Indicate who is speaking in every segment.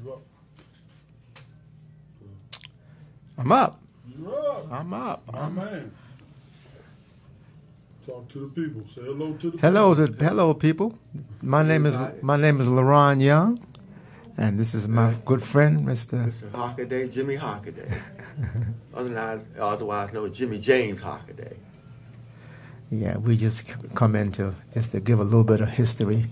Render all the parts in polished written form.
Speaker 1: You up?
Speaker 2: I'm up.
Speaker 1: You're up.
Speaker 2: I'm up.
Speaker 1: My man. Talk to the people. Say hello to the
Speaker 2: Hello, people. My name is LeRon Young, and this is my good friend, Mr.
Speaker 3: Hockaday, Jimmy Hockaday. Otherwise known as Jimmy James Hockaday.
Speaker 2: Yeah, we just come in to give a little bit of history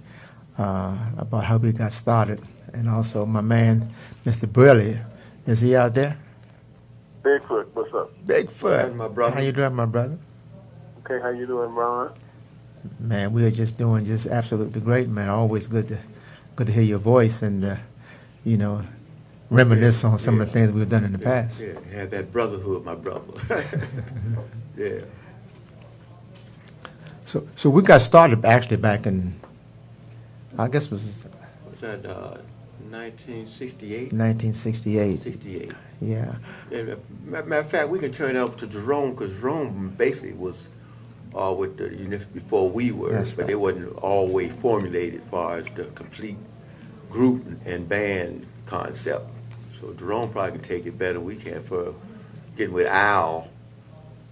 Speaker 2: about how we got started, and also my man, Mr. Brailey. Is he out there?
Speaker 4: Bigfoot, what's up?
Speaker 2: Bigfoot.
Speaker 3: That's my brother.
Speaker 2: How you doing, my brother?
Speaker 4: Okay, how you doing, Ron?
Speaker 2: Man, we are just doing absolutely great, man. Always good to hear your voice and reminisce on some of the things we've done in the past.
Speaker 3: Yeah, had that brotherhood, my brother. Yeah.
Speaker 2: So we got started actually back in, I guess
Speaker 3: was that 1968?
Speaker 2: 1968.
Speaker 3: 68.
Speaker 2: Yeah.
Speaker 3: Matter of fact, we can turn it over to Jerome, because Jerome basically was with the Unifix before we were,
Speaker 2: That's
Speaker 3: but
Speaker 2: right.
Speaker 3: they wasn't always formulated as far as the complete group and band concept. So Jerome probably can take it better than we can for getting with Al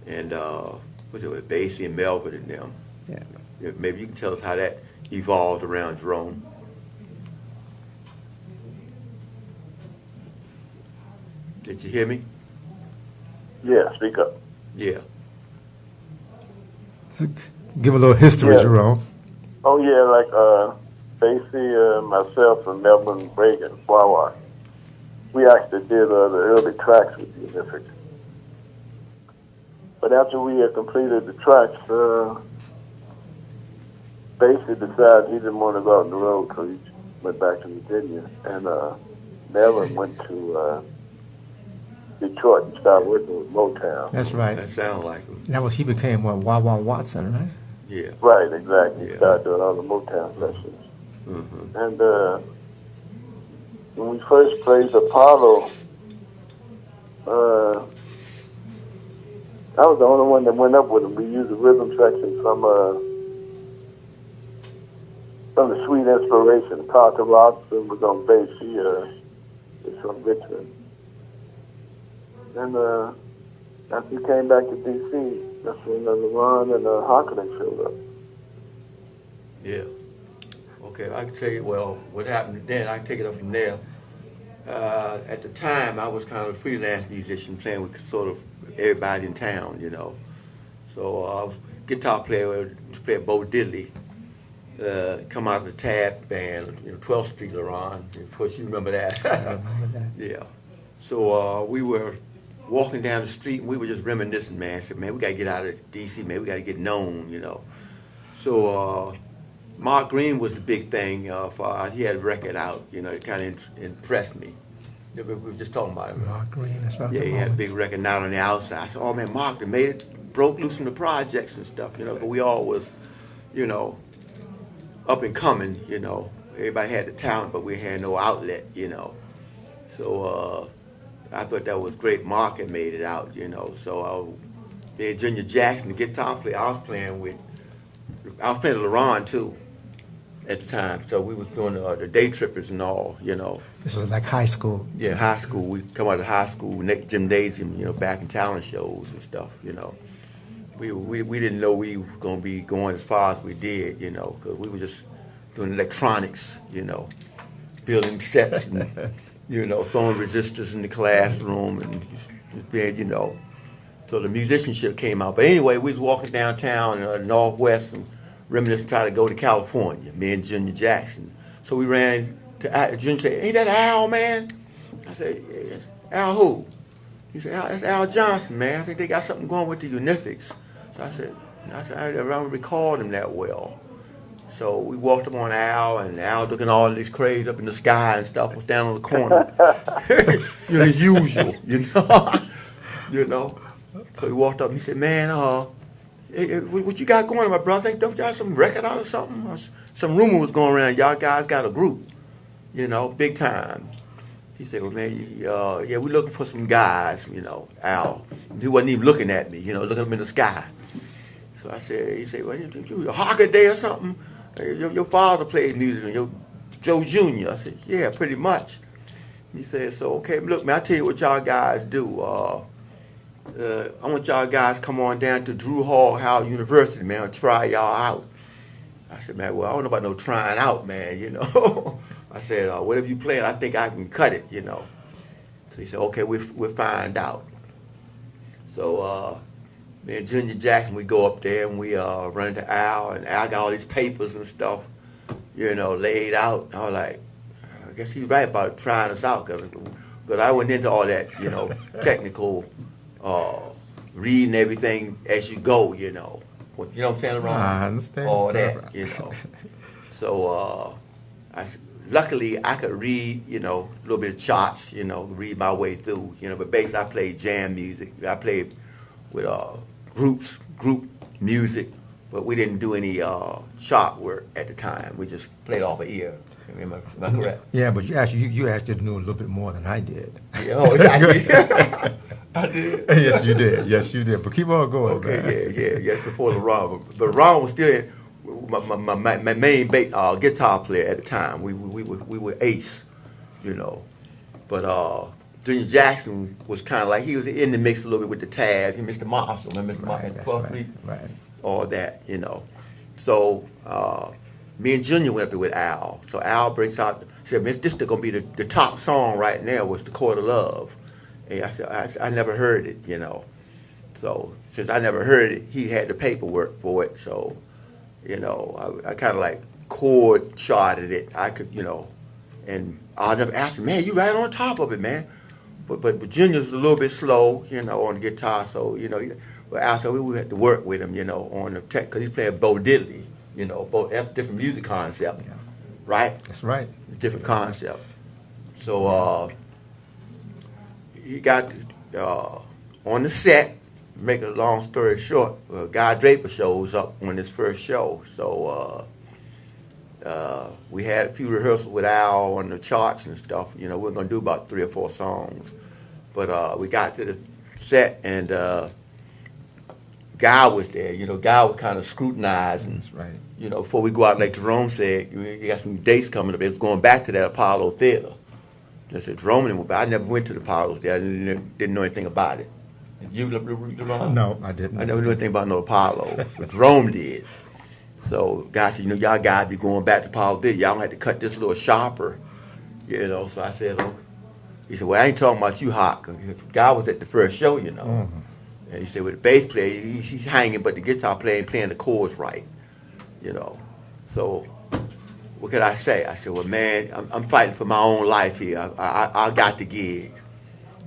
Speaker 3: and with Basie and Melvin and them.
Speaker 2: Yeah.
Speaker 3: Maybe you can tell us how that evolved around Jerome. Did you hear me?
Speaker 4: Yeah, speak up.
Speaker 3: Yeah.
Speaker 2: So give a little history,
Speaker 4: Yeah.
Speaker 2: Jerome.
Speaker 4: Oh, yeah, like Basie, myself, and Melvin Reagan, Wawa. We actually did the early tracks with Unifix. But after we had completed the tracks, Basie decided he didn't want to go out on the road, so he went back to Virginia. And Melvin went to Detroit and started working with Motown.
Speaker 2: That's right.
Speaker 3: That sounds like him.
Speaker 2: He became Wawa Watson, right?
Speaker 3: Yeah.
Speaker 4: Right, exactly.
Speaker 3: Yeah.
Speaker 4: He started doing all the Motown sessions.
Speaker 3: Mm-hmm.
Speaker 4: And when we first played Apollo, I was the only one that went up with him. We used the rhythm section from the Sweet Inspiration. Carter Robinson was on bass. He is from Richmond. And after we came back to D.C., that's when LeRon and Hockaday showed up.
Speaker 3: Yeah. Okay, I can tell you, well, what happened then, I can take it up from there. At the time, I was kind of a freelance musician playing with sort of everybody in town, So I was a guitar player, played Bo Diddley, come out of the Tab band, 12th Street LeRon. Of course, you remember that.
Speaker 2: I remember that.
Speaker 3: Yeah. So we were walking down the street, and we were just reminiscing, man. I said, man, we got to get out of D.C., man. We got to get known, So Mark Green was the big thing. He had a record out, it kind of impressed me. We were just talking about him.
Speaker 2: Mark Green, that's right.
Speaker 3: Yeah, he had a big record out on the outside. I said, oh, man, Mark, they made it, broke loose from the projects and stuff, but we all was, up and coming, Everybody had the talent, but we had no outlet, So I thought that was great. Mark had made it out, So then Junior Jackson, the guitar player, I was playing LeRon too at the time. So we was doing the day trippers and all,
Speaker 2: This was like high school.
Speaker 3: Yeah, high school. We come out of high school, next gymnasium, back in talent shows and stuff, We didn't know we were going to be going as far as we did, because we were just doing electronics, building sets and, throwing resistors in the classroom and being, So the musicianship came out. But anyway, we was walking downtown in Northwest and reminiscing, trying to go to California, me and Junior Jackson. So we ran to Junior, said, ain't that Al, man? I said, yeah, Al who? He said, that's Al Johnson, man. I think they got something going with the Unifix. So I said, I don't recall them that well. So we walked up on Al, and Al looking all this crazy up in the sky and stuff, was down on the corner. As usual, So he walked up and he said, man, hey, what you got going on, my brother? Don't y'all have some record out or something? Some rumor was going around, y'all guys got a group, big time. He said, well, man, yeah, we're looking for some guys, Al. He wasn't even looking at me, looking up in the sky. So he said, well, you a Hockaday or something? Your father played music, and your Joe Jr. I said, yeah, pretty much. He said, so, okay, look, man, I tell you what y'all guys do. I want y'all guys come on down to Drew Hall University, man, and try y'all out. I said, man, well, I don't know about no trying out, man, you know. I said, whatever you playing, I think I can cut it, you know. So he said, okay, we'll find out. So me and Junior Jackson, we go up there and we run into Al, and Al got all these papers and stuff, you know, laid out. I was like, I guess he's right about trying us out, because I went into all that, you know, technical, reading everything as you go, you know. You know what I'm saying, LeRon?
Speaker 2: I understand.
Speaker 3: All that, you know. So, luckily, I could read, you know, a little bit of charts, you know, read my way through, you know. But basically, I played jam music. I played with group music, but we didn't do any chart work at the time. We just played off of ear. Am I correct?
Speaker 2: Yeah, but you actually knew a little bit more than I did.
Speaker 3: Yeah, oh, yeah, I did. I did.
Speaker 2: Yes, you did. Yes, you did. But keep on going, man.
Speaker 3: Okay, yeah. Before LeRon, but LeRon was still my main guitar player at the time. We were ace, you know. But Junior Jackson was kind of like, he was in the mix a little bit with the Taz and Mr. Marshall and Mr. Marshall,
Speaker 2: right.
Speaker 3: all that, you know. So me and Junior went up there with Al. So Al breaks out, said, "This is gonna be the top song right now, was The Chord of Love." And I said, I never heard it, you know. So since I never heard it, he had the paperwork for it. So, you know, I kind of like chord charted it. I could, you know, and I never asked him, "Man, you right on top of it, man." But Junior's a little bit slow, you know, on the guitar. So, you know, but Al said we had to work with him, you know, on the tech, because he's playing Funkadelic, you know, that's a different music concept,
Speaker 2: Yeah.
Speaker 3: right?
Speaker 2: That's right.
Speaker 3: Different concept. So he got on the set. Make a long story short, Guy Draper shows up on his first show. So we had a few rehearsals with Al on the charts and stuff. You know, we we're gonna do about 3 or 4 songs, but we got to the set and Guy was there. You know, Guy was kind of scrutinizing.
Speaker 2: That's right.
Speaker 3: You know, before we go out, like Jerome said, you got some dates coming up. It's going back to that Apollo Theater. I said, Jerome and him, but I never went to the Apollo Theater. I didn't know anything about it. Did you, LeRon?
Speaker 2: No, I didn't.
Speaker 3: I never knew anything about no Apollo. But Jerome did. So, guys, you know, y'all guys be going back to Apollo Theater. Y'all had to cut this little sharper, you know. So I said, look. He said, well, I ain't talking about you, Hawk. Guy was at the first show, you know.
Speaker 2: Mm-hmm.
Speaker 3: And he said, well, the bass player, he's hanging, but the guitar player ain't playing the chords right, you know. So what could I say? I said, well, man, I'm fighting for my own life here. I got the gig,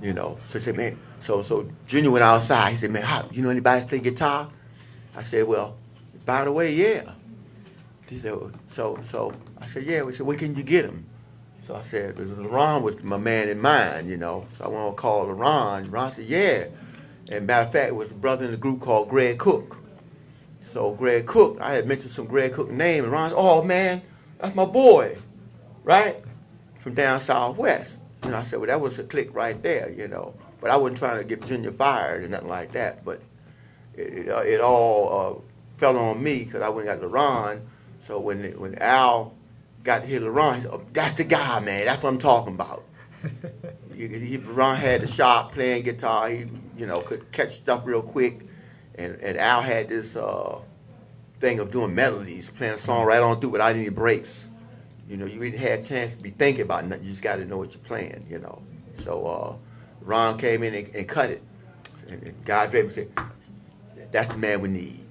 Speaker 3: you know. So he said, man, so Junior went outside. He said, man, how, you know anybody play guitar? I said, well, by the way, yeah. He said, so I said, yeah. We said, where can you get him? So I said, LeRon was my man in mind, you know. So I went to call LeRon. LeRon said, yeah. And matter of fact, it was a brother in the group called Greg Cook. So Greg Cook, I had mentioned some Greg Cook name, and Ron said, oh man, that's my boy, right? From down southwest. You know, I said, well, that was a click right there, you know. But I wasn't trying to get Junior fired or nothing like that. But it all fell on me because I went and got LeRon. So when Al got to hear LeRon, he said, oh, that's the guy, man. That's what I'm talking about. LeRon had the shop playing guitar. He, you know, could catch stuff real quick. And Al had this thing of doing melodies, playing a song right on through without any breaks. You know, you really had a chance to be thinking about nothing. You just got to know what you're playing, you know. So Ron came in and cut it. And Guy Draper said, that's the man we need.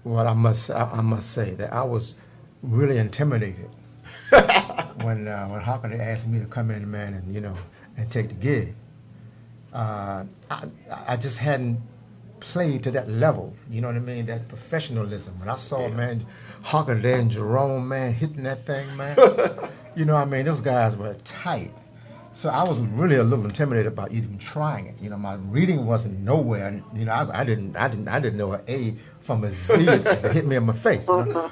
Speaker 2: Well, I must say that I was really intimidated when Hockaday asked me to come in, man, and you know, and take the gig. I just hadn't played to that level, you know what I mean? That professionalism. When I saw, man, Hockaday and Jerome, man, hitting that thing, man, you know what I mean? Those guys were tight. So I was really a little intimidated about even trying it. You know, my reading wasn't nowhere. You know, I didn't know an A from a Z that hit me in my face. You know?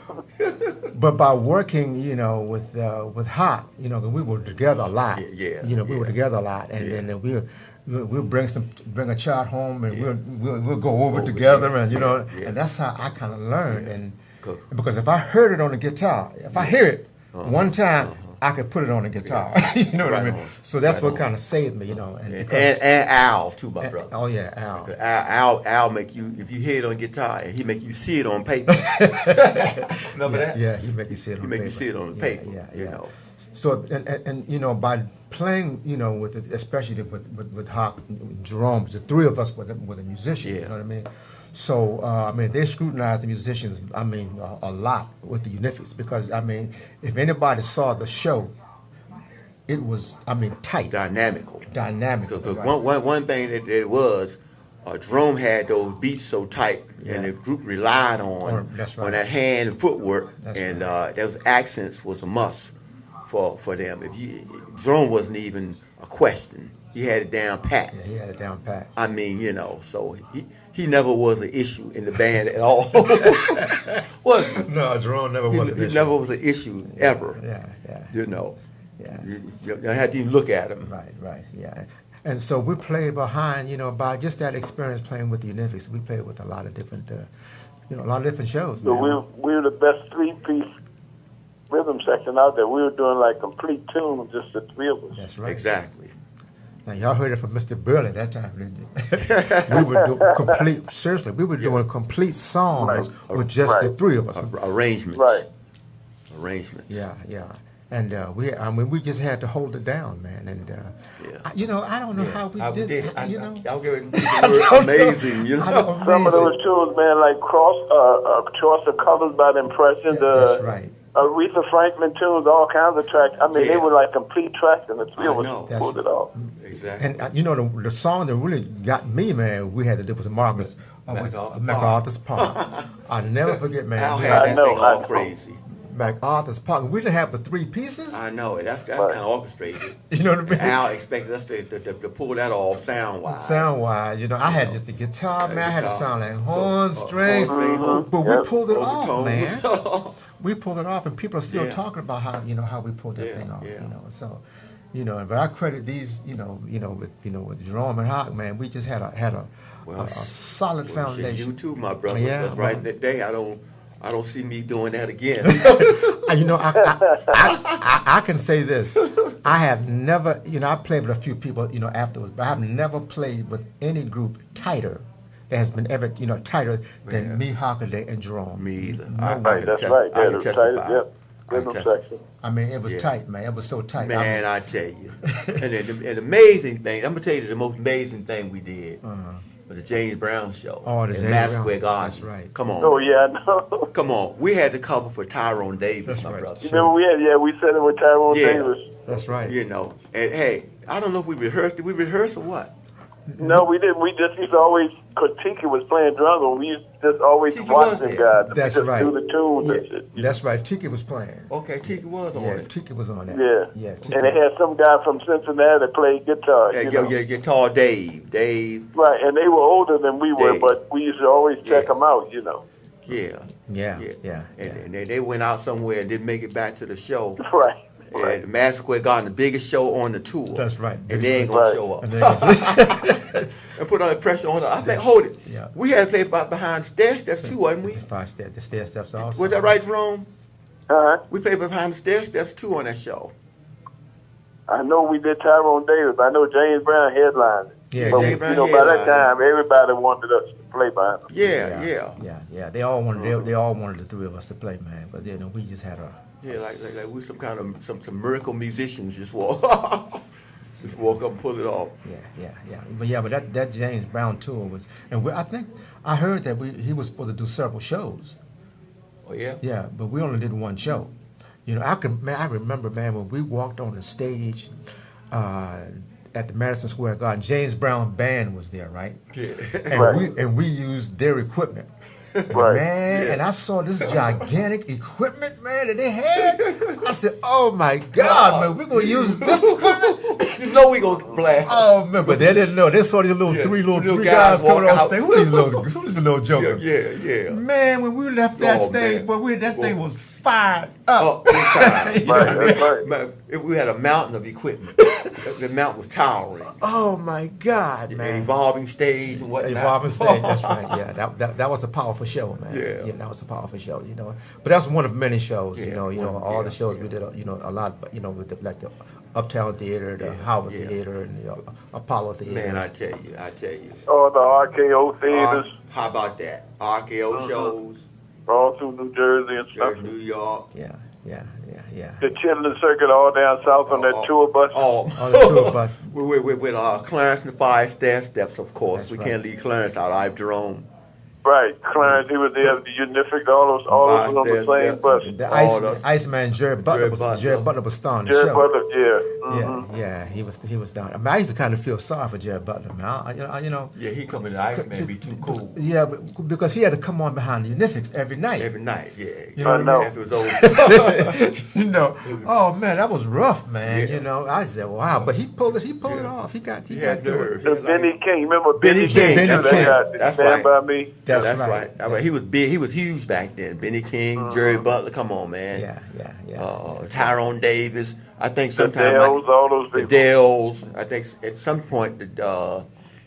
Speaker 2: But by working, you know, with Hot, you know, we were together a lot. You know, we were together a lot, and then we'll bring a chart home, and we'll go over together, and you know, and that's how I kind of learned. And because if I heard it on the guitar, if I hear it one time, I could put it on the guitar. You know what I mean?
Speaker 3: on.
Speaker 2: So that's
Speaker 3: Right
Speaker 2: what
Speaker 3: on.
Speaker 2: kind of saved me, you know. And, because,
Speaker 3: And Al too, my brother.
Speaker 2: oh yeah, Al.
Speaker 3: Al make you, if you hear it on guitar, and he make you see it on paper. Remember that?
Speaker 2: Yeah, he make you see it on
Speaker 3: He make
Speaker 2: paper.
Speaker 3: you see it on the paper. You know.
Speaker 2: So and you know, by playing, you know, with it, especially with Hawk, Jerome, the three of us were the musicians.
Speaker 3: Yeah.
Speaker 2: You know what I mean? So I mean, they scrutinized the musicians. I mean, a lot with the Unifix because I mean, if anybody saw the show, it was tight,
Speaker 3: Dynamical.
Speaker 2: dynamical.
Speaker 3: Because
Speaker 2: Right.
Speaker 3: one thing that it was, Jerome had those beats so tight, and the group relied on
Speaker 2: That's right.
Speaker 3: on that hand and footwork,
Speaker 2: That's
Speaker 3: and
Speaker 2: right.
Speaker 3: those accents was a must for them. Jerome wasn't even a question; he had it down pat.
Speaker 2: Yeah, he had it down pat.
Speaker 3: I mean, you know, so he never was an issue in the band at all. Was he?
Speaker 2: No, Jerome never was.
Speaker 3: He never was an issue ever.
Speaker 2: Yeah.
Speaker 3: You know,
Speaker 2: Yeah.
Speaker 3: you had to even look at him.
Speaker 2: Right, yeah. And so we played behind, you know, by just that experience playing with the Unifix. We played with a lot of different, a lot of different shows.
Speaker 4: So
Speaker 2: Man.
Speaker 4: we were the best three-piece rhythm section out there. We were doing like complete tunes, just the three of us.
Speaker 2: That's right.
Speaker 3: Exactly.
Speaker 2: Now y'all heard it from Mr. Brailey that time, didn't you? We would do complete. Seriously, we were doing complete songs with just the three of us.
Speaker 3: Arrangements.
Speaker 4: Right.
Speaker 3: Arrangements.
Speaker 2: Yeah. And we just had to hold it down, man. And I don't know how we did it. You know,
Speaker 3: I'll give it the word amazing. You know,
Speaker 4: Some of those tunes, man, like Choice of Colors by the Impressions.
Speaker 2: That's right.
Speaker 4: Aretha Franklin tunes, all kinds of tracks. I mean, they were like complete tracks, and the three of us pulled it off.
Speaker 3: Exactly.
Speaker 2: And the song that really got me, man, we had to do was Marcus MacArthur's Park. I never forget, man.
Speaker 3: Al had that thing all crazy.
Speaker 2: MacArthur's Park. We didn't have but three pieces.
Speaker 3: I know it. That's kind of orchestrated.
Speaker 2: You know what I mean?
Speaker 3: Al expected us to pull that off sound wise.
Speaker 2: Sound wise, I had just the guitar, man. I had to sound like horn, string,
Speaker 3: horn,
Speaker 2: but we pulled it off,
Speaker 3: overtones.
Speaker 2: man. We pulled it off, and people are still talking about how we pulled that thing off. So, but I credit these, with Jerome and Hawk, man. We just had a solid foundation.
Speaker 3: You too, my brother.
Speaker 2: Yeah,
Speaker 3: Because right that day, I don't see me doing that again.
Speaker 2: I can say this. I have never, I played with a few people, afterwards, but I have never played with any group tighter that has been ever, tighter than me, Hockaday, and Jerome.
Speaker 3: Me either.
Speaker 4: Right, that's right.
Speaker 3: I
Speaker 4: Yeah,
Speaker 3: can
Speaker 4: the
Speaker 3: testify.
Speaker 4: tight, yep. Rhythm section.
Speaker 2: I mean, it was tight, man. It was so tight.
Speaker 3: Man, I tell you. And the amazing thing, I'm going to tell you the most amazing thing we did. The James Brown show.
Speaker 2: Oh, the
Speaker 3: in
Speaker 2: James
Speaker 3: Madison
Speaker 2: Brown.
Speaker 3: Square Garden.
Speaker 2: That's right.
Speaker 3: Come on.
Speaker 4: Oh, yeah, I know.
Speaker 3: Come on. We had to cover for Tyrone Davis,
Speaker 2: That's
Speaker 3: my
Speaker 2: right.
Speaker 3: brother.
Speaker 4: You remember we said it with Tyrone
Speaker 3: Yeah.
Speaker 4: Davis.
Speaker 2: That's right.
Speaker 3: And hey, I don't know if we rehearsed. Did we rehearse or what?
Speaker 4: No, we didn't. We just used to always, because Tiki was playing drums, and we used to just always
Speaker 3: Tiki
Speaker 4: watch
Speaker 3: was
Speaker 4: them
Speaker 3: there.
Speaker 4: guys.
Speaker 2: That's
Speaker 4: we just
Speaker 2: right.
Speaker 4: do the tunes and shit.
Speaker 2: That's right. Tiki was playing.
Speaker 3: Okay, Tiki was on
Speaker 2: Yeah,
Speaker 3: it.
Speaker 2: Tiki was on that.
Speaker 4: Yeah.
Speaker 2: Tiki.
Speaker 4: And they had some guy from Cincinnati that played guitar.
Speaker 3: Yeah, guitar Dave.
Speaker 4: Right, and they were older than we were,
Speaker 3: Dave.
Speaker 4: but we used to always check them out,
Speaker 3: Yeah.
Speaker 2: Yeah.
Speaker 3: And they went out somewhere and didn't make it back to the show.
Speaker 4: Right.
Speaker 3: And Madison Square Garden, the biggest show on the tour.
Speaker 2: That's right.
Speaker 3: And they ain't gonna
Speaker 4: Right.
Speaker 3: show up.
Speaker 2: And then-
Speaker 3: And put all the pressure on us. I think, hold it.
Speaker 2: Yeah.
Speaker 3: We had to play behind stair steps too, wasn't we?
Speaker 2: the stair steps also.
Speaker 3: Was that right, Jerome?
Speaker 4: Uh-huh.
Speaker 3: We played behind the stair steps too on that show.
Speaker 4: I know we did Tyrone Davis. I know James Brown headlined it.
Speaker 2: Yeah,
Speaker 4: But,
Speaker 3: James Brown
Speaker 4: by that
Speaker 3: headlined.
Speaker 4: time, everybody wanted us to play behind them.
Speaker 3: Yeah.
Speaker 2: They all wanted. They all wanted the three of us to play, man. But we just had a.
Speaker 3: Yeah, like we some kind of some miracle musicians just walk up and pull it off.
Speaker 2: But that James Brown tour was, and I think I heard that he was supposed to do several shows.
Speaker 3: Oh yeah.
Speaker 2: Yeah, but we only did one show. I remember, man, when we walked on the stage at the Madison Square Garden. James Brown band was there, right?
Speaker 3: Yeah.
Speaker 2: And we used their equipment.
Speaker 4: Right.
Speaker 2: Man, and I saw this gigantic equipment, man, that they had. I said, "Oh my God, man, we're gonna use this equipment."
Speaker 3: You know we gonna blast.
Speaker 2: Oh man, but they didn't know. They saw these three guys coming on stage. Who these little jokers?
Speaker 3: Yeah.
Speaker 2: Man, when we left that
Speaker 3: Oh,
Speaker 2: stage,
Speaker 3: man.
Speaker 2: boy, that thing was fired up.
Speaker 3: Anytime.
Speaker 4: Right, that's right.
Speaker 3: Man, we had a mountain of equipment. The mountain was towering.
Speaker 2: Oh my God,
Speaker 3: The
Speaker 2: man!
Speaker 3: evolving stage and whatnot.
Speaker 2: Evolving stage. That's right. Yeah, that was a powerful show, man.
Speaker 3: Yeah.
Speaker 2: That was a powerful show. But that was one of many shows.
Speaker 3: Yeah,
Speaker 2: All the shows we did. A lot. With the Uptown Theater, the Howard Theater, and the Apollo Theater.
Speaker 3: Man, I tell you.
Speaker 4: Oh, the RKO theaters.
Speaker 3: How about that? RKO shows,
Speaker 4: All through New Jersey and stuff.
Speaker 3: New York.
Speaker 2: Yeah.
Speaker 4: The Chitlin Circuit all down south on that tour bus.
Speaker 2: On the tour bus.
Speaker 3: With Clarence and the Five Steps, of course.
Speaker 2: That's
Speaker 3: we
Speaker 2: right.
Speaker 3: can't leave Clarence out. I have Jerome.
Speaker 4: Right, Clarence, he was there. The Unifix, all those on the same bus.
Speaker 2: The Iceman Jerry Butler was starring the
Speaker 4: Jerry
Speaker 2: show.
Speaker 4: Butler, yeah.
Speaker 2: Yeah, he was down. I mean, I used to kind of feel sorry for Jerry Butler, man.
Speaker 3: Yeah, he come in the Iceman, be too cool.
Speaker 2: Yeah, because he had to come on behind the Unifix every night.
Speaker 3: Every night, yeah.
Speaker 2: You know,
Speaker 4: I know.
Speaker 3: After it was over.
Speaker 2: Oh man, that was rough, man.
Speaker 3: Yeah.
Speaker 2: I said, wow, but he pulled it off. He got through
Speaker 3: nerve.
Speaker 2: it.
Speaker 4: Benny King, remember
Speaker 3: Benny King,
Speaker 2: that's right.
Speaker 3: That's
Speaker 4: Stand
Speaker 3: right.
Speaker 4: by me.
Speaker 2: That's
Speaker 3: right.
Speaker 2: right.
Speaker 3: I mean, he was big. He was huge back then. Benny King, Jerry Butler. Come on, man.
Speaker 2: Yeah.
Speaker 3: Tyrone Davis. I think
Speaker 4: The
Speaker 3: sometime
Speaker 4: Dells, all those
Speaker 3: the
Speaker 4: people.
Speaker 3: Dells. I think at some point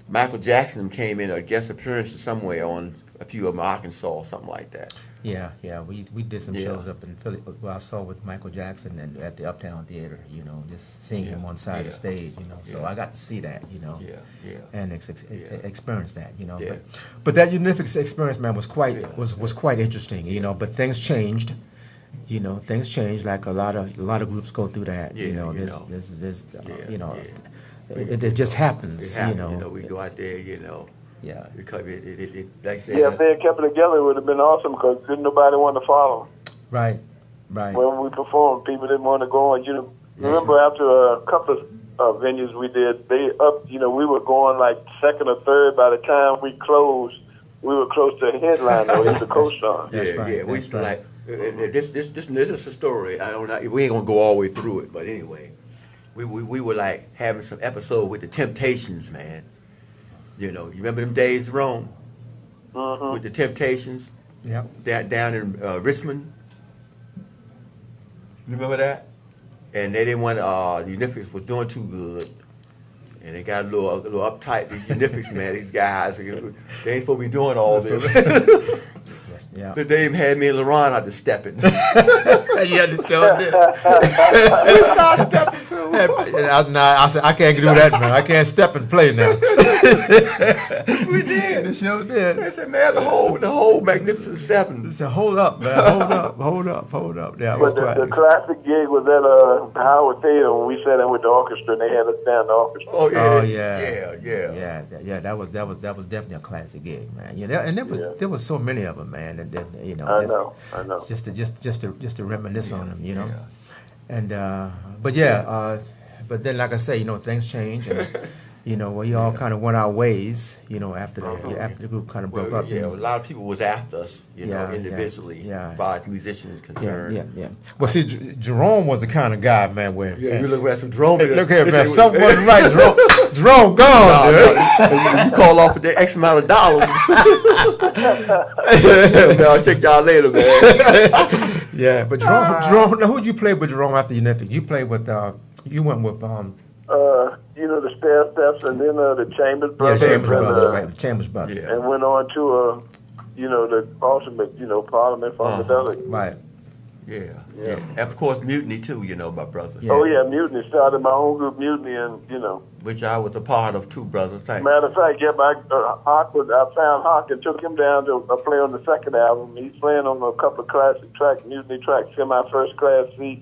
Speaker 3: Michael Jackson came in a guest appearance somewhere on a few of them, Arkansas or something like that.
Speaker 2: Yeah. We did some
Speaker 3: Yeah.
Speaker 2: shows up in Philly. Well, I saw with Michael Jackson and at the Uptown Theater. Just seeing him on side of the stage. So I got to see that.
Speaker 3: Yeah.
Speaker 2: And experience that.
Speaker 3: Yeah.
Speaker 2: But that Unifix experience, man, was quite interesting. But things changed. Things change. Like a lot of groups go through that. It just happens.
Speaker 3: It happened, we go out there,
Speaker 2: Yeah.
Speaker 3: because it like I said,
Speaker 4: Yeah, if they had kept it together, it would have been awesome because didn't nobody want to follow.
Speaker 2: Right.
Speaker 4: When we performed, people didn't want to go on. Remember after a couple of venues we did, they upped, we were going like second or third. By the time we closed, we were close to a headliner or either co-star.
Speaker 2: That's right,
Speaker 3: we used to like this is a story. We ain't gonna go all the way through it, but anyway, we were like having some episode with the Temptations, man. You remember them days, Jerome?
Speaker 4: Mm-hmm.
Speaker 3: With the Temptations, down in Richmond. You remember that? And they didn't want the Unifix was doing too good. And they got a little uptight, these Unifix, man, these guys. They ain't supposed to be doing all this.
Speaker 2: Yeah.
Speaker 3: They even had me and LeRon out to stepping.
Speaker 2: You had to tell them.
Speaker 3: We started stepping too.
Speaker 2: I said, I can't do that, man. I can't step and play now.
Speaker 3: We did.
Speaker 2: The show did.
Speaker 3: They said, man, the whole Magnificent Seven.
Speaker 2: They said, hold up, man. Hold up. Yeah, it was
Speaker 4: But
Speaker 2: quite.
Speaker 4: the classic gig was at Howard Theater when we sat in with the orchestra and they had us down the orchestra.
Speaker 3: Oh yeah.
Speaker 2: Yeah. That was definitely a classic gig, man. And there was so many of them, man. And
Speaker 4: I know.
Speaker 2: Just to reminisce on them,
Speaker 3: Yeah.
Speaker 2: And but then like I say, things change, and we all kind of went our ways, after the group kind of broke up.
Speaker 3: Yeah, a lot of people was after us, individually, as far as musicians is concerned.
Speaker 2: Yeah. Well, see, Jerome was the kind of guy, man, where
Speaker 3: You look at some Jerome.
Speaker 2: look here, man, something wasn't right. Jerome gone, dude.
Speaker 3: You call off for the X amount of dollars. Man, I'll check y'all later, man.
Speaker 2: Yeah, but Jerome. Now, who'd you play with, Jerome, after Unifix? You played with. You went with.
Speaker 4: The Stair Steps and then the Chambers Brothers.
Speaker 2: Chambers Brothers, right? Chambers Brothers.
Speaker 3: Yeah.
Speaker 4: And went on to the ultimate, Parliament Funkadelic.
Speaker 2: Right.
Speaker 3: Yeah. And of course, Mutiny too, my brother.
Speaker 2: Yeah.
Speaker 4: Oh yeah, Mutiny. Started my own group, Mutiny, and
Speaker 3: Which I was a part of too, brother. Thanks.
Speaker 4: Matter of fact, I found Hawk and took him down to play on the second album. He's playing on a couple of classic tracks, Mutiny tracks, Semi First Class Seat.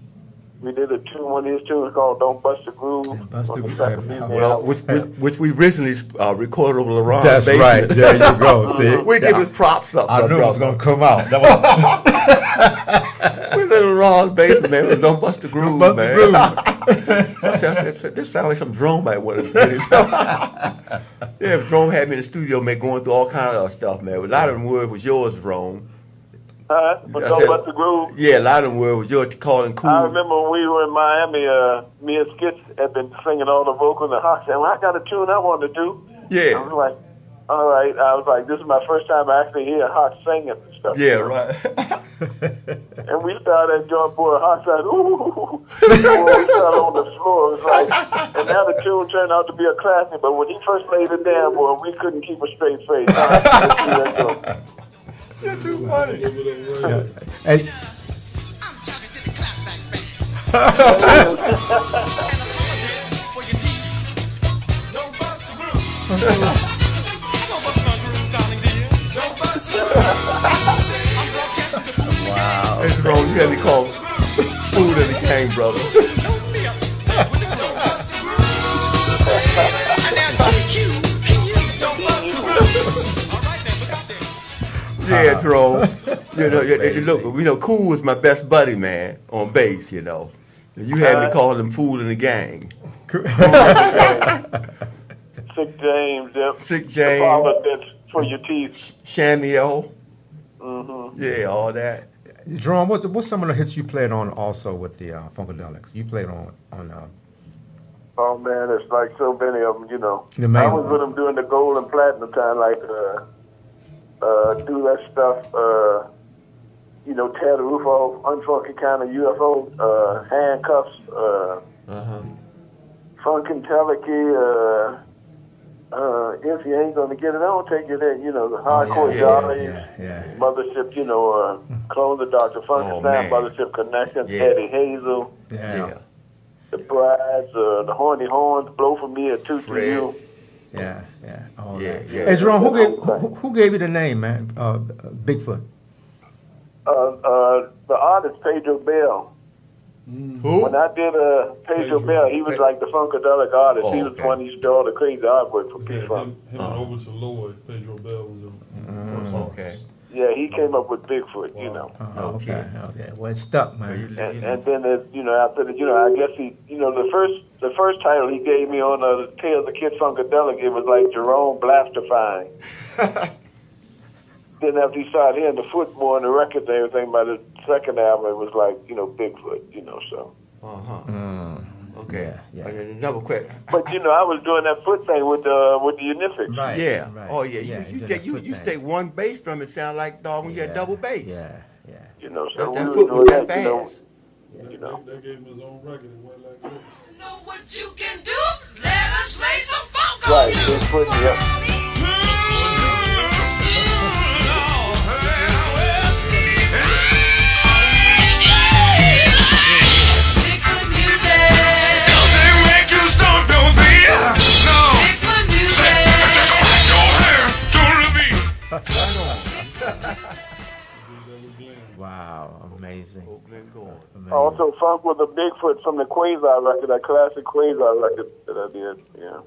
Speaker 4: We did one of his tunes called "Don't Bust the Groove."
Speaker 2: Bust the
Speaker 4: on
Speaker 2: Groove.
Speaker 4: second Mutiny
Speaker 3: Well,
Speaker 4: album.
Speaker 3: which we recently recorded over LeRon.
Speaker 2: That's right. There you go. See,
Speaker 3: We give his props up.
Speaker 2: I
Speaker 3: my
Speaker 2: knew it was
Speaker 3: brother.
Speaker 2: gonna come out. That was
Speaker 3: We said LeRon's basement, man. But don't bust the groove,
Speaker 2: Bust the
Speaker 3: man.
Speaker 2: groove.
Speaker 3: This sounds like some Jerome might want to. Yeah, Jerome had me in the studio, man, going through all kind of stuff, man. A lot of them words was yours, Jerome.
Speaker 4: But
Speaker 3: I
Speaker 4: "Don't
Speaker 3: said-
Speaker 4: Bust the Groove."
Speaker 3: Yeah, a lot of them words was yours. Calling cool.
Speaker 4: I remember when we were in Miami, me and Skitz had been singing all the vocals, and Hawk said, "Well, I got a tune I want to do."
Speaker 3: Yeah.
Speaker 4: I was like, All right. I was like, this is my first time actually hearing Hawk singing and stuff.
Speaker 3: Yeah, right.
Speaker 4: And we started enjoying boy Hawk said, ooh. Boy, we started on the floor. It was like, and now the tune turned out to be a classic, but when he first laid it down, boy, we couldn't keep a straight face.
Speaker 3: You're too funny.
Speaker 2: Yeah. Hey,
Speaker 3: Wow. Hey, Jerome, you had to call food in the gang, brother. Yeah, Jerome. You know, Cool was my best buddy, man, on bass, you know. You had me call him fool in the gang.
Speaker 4: Sick James, yep.
Speaker 3: Sick
Speaker 4: The
Speaker 3: James.
Speaker 4: politics for your teeth.
Speaker 3: Shamio.
Speaker 4: Mm-hmm.
Speaker 3: Yeah, all that.
Speaker 2: Jerome, what's some of the hits you played on also with the Funkadelics? You played on
Speaker 4: Oh man, it's like so many of them, you know.
Speaker 2: The main
Speaker 4: I was
Speaker 2: one.
Speaker 4: with them during the gold and platinum time, like do that stuff, you know, tear the roof off, unfunky kind of UFO, handcuffs, Funkadelic, if you ain't gonna get it on, take it in, you know, the hardcore jollies, Mothership, you know, Clone the Dr. Funkenstein,
Speaker 3: man.
Speaker 4: Mothership Connection,
Speaker 2: Yeah.
Speaker 4: Eddie Hazel,
Speaker 3: Yeah.
Speaker 4: the Brides, the Horny Horns, Blow for Me, a Toot to
Speaker 3: Fred.
Speaker 4: You.
Speaker 2: Yeah, all
Speaker 3: Yeah,
Speaker 2: that.
Speaker 3: yeah.
Speaker 2: Hey, Jerome, who gave you the name, man? Bigfoot.
Speaker 4: The artist Pedro Bell.
Speaker 3: Who?
Speaker 4: When I did Pedro Bell, he was like the Funkadelic artist. He was
Speaker 3: okay.
Speaker 4: the one who used to do all the crazy artwork for
Speaker 1: Yeah,
Speaker 4: P-Funk.
Speaker 1: him and Overton Lloyd, Pedro Bell was a
Speaker 3: Okay.
Speaker 4: Yeah, he came up with Bigfoot, you know.
Speaker 2: Okay. Well, it's stuck, man.
Speaker 4: And then there's, you know, after the, you know, I guess he, you know, the first title he gave me on the Tales of Kid Funkadelic, it was like Jerome Blastifying. Then after he started hearing the foot more on the records and everything, by the second album it was like, you know, Bigfoot, you know, so.
Speaker 3: Okay.
Speaker 2: Yeah.
Speaker 3: Another question.
Speaker 4: But you know, I was doing that foot thing with the Unifix.
Speaker 2: Right.
Speaker 3: Yeah.
Speaker 2: Right.
Speaker 3: Oh yeah.
Speaker 2: Yeah,
Speaker 3: You
Speaker 2: did that foot
Speaker 3: you
Speaker 2: thing.
Speaker 3: stay one bass drum. It sound like dog when you had double bass.
Speaker 2: Yeah.
Speaker 4: You know, so
Speaker 3: That
Speaker 4: we
Speaker 3: foot
Speaker 4: were
Speaker 3: was
Speaker 4: doing
Speaker 3: that
Speaker 4: that, you know.
Speaker 3: fast.
Speaker 4: You know.
Speaker 1: They gave him his own record. It went like this.
Speaker 5: Know what you can do? Let us lay some funk on
Speaker 4: Right,
Speaker 5: you.
Speaker 4: Bigfoot, yeah.
Speaker 5: Bigfoot music. Bigfoot music.
Speaker 2: Wow, amazing.
Speaker 4: Also, Funk with a Bigfoot from the Quasar record, that classic Quasar record that I did. Yeah.